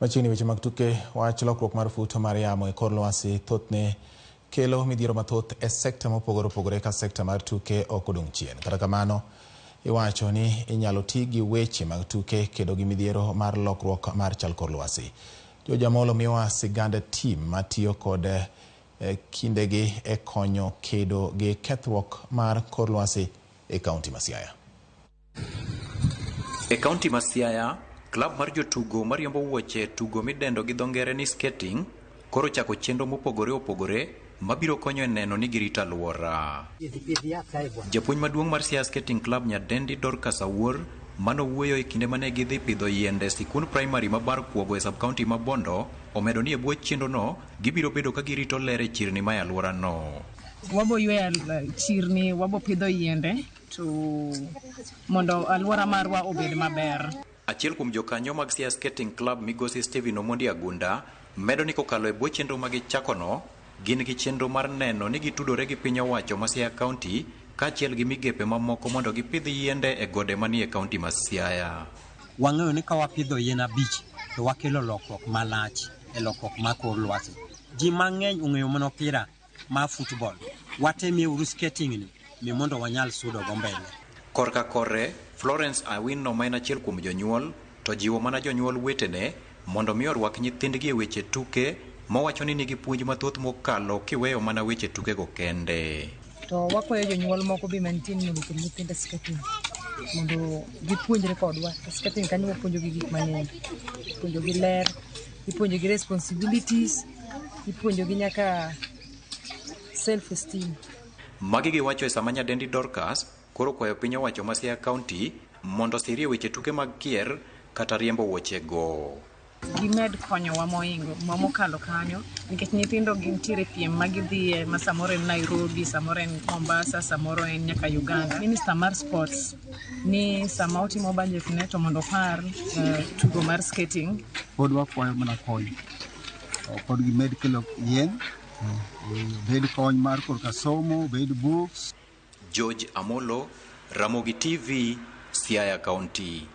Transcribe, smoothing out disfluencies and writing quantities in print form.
Machiegni weche mag tuke wach lokruok mar fut mar yamo e kor lwasi thothne kelo midhiero mathoth e sekta mopogore opogore ka sekta mar tuke ok odong' chien. Kata kamano, iwacho ni inyalo ti gi weche mag tuke kedo gi midhiero mar lokruok mar chal kor lwasi. Jojamolo miwa sigand tim matiyo kod kindegi e konyo kedo gi kethruok mar kor lwasi e kaunti ma Siaya. E kaunti ma Siaya, klab mar jotugo mariembo wuoche tugo midendo gi dho ngere ni skating koro chako chenro mopogore opogore mabiro konyo e neno ni girito alwora. Japuonj maduong' mar Siaya Skating Club nyadendi Dorcas Awuor manowuoyo e kinde mane gidhi pidho yiende sikund primary ma bar kuogo e sub-county ma Bondo omedo ni e bwo chenrono gibiro bedo ka girito ler e chirni ma alworano. Wabo ywe chirni, wabo pidho yiende to mondo alwora marwa obed maber. Achiel kuom jokanyo mag Siaya Skating Club migosi Steven Omondi Agunda medo ni kokalo e bwo chenro ma gichakono gin gi chenro mar neno ni gitudore gi piny owacho ma Siaya County kaachiel gi migepe mamoko mondo gipidh yiende e gode manie kaunti ma Siaya. Wang'eyo ni ka wapidho yien abich to wakelo lokruok malach e lokruok mar kor lwasi. Ji mang'eny ong'eyo mana opira mar football. Watemie uru skating ni mondo wanyal sudo go mbele. Korka kore, Florence Awino ma en achiel kuom jonyuol to jiwo mana jonyuol wetene mondo mi orwak nyithindgi e weche tuke mowacho ni nigi puonj mathoth mokalo kiweyo mana weche tukego kende. To wakwayo jonyuol moko bi mantie mondo okel nyithindo skating mondo gipuonjre kodwa. Skating kanyo wapuonjogi gik mang'eny, ipuonjogi ler, ipuonjogi responsibilities, ipuonjogi nyaka self esteem. Magi giwacho e sama nyadendi Dorcas koro kwayo piny owacho ma Siaya County mondo sirie weche tuke mag kier kata riembo wuochego. Gimed konyowa moingo mokalo kanyo nikech nyithindo gintiere piem magidhie ma samoro en Nairobi, samoro en Mombasa, samoro en nyaka Uganda. Minister mar sports ni sama otimo budget ne to mondo par tugo mar skating. Pod wakwayo mana kony. Pod gimed kelo yien, bed kony mar korka somo, bed books. George Amolo, Ramogi TV, Siaya County.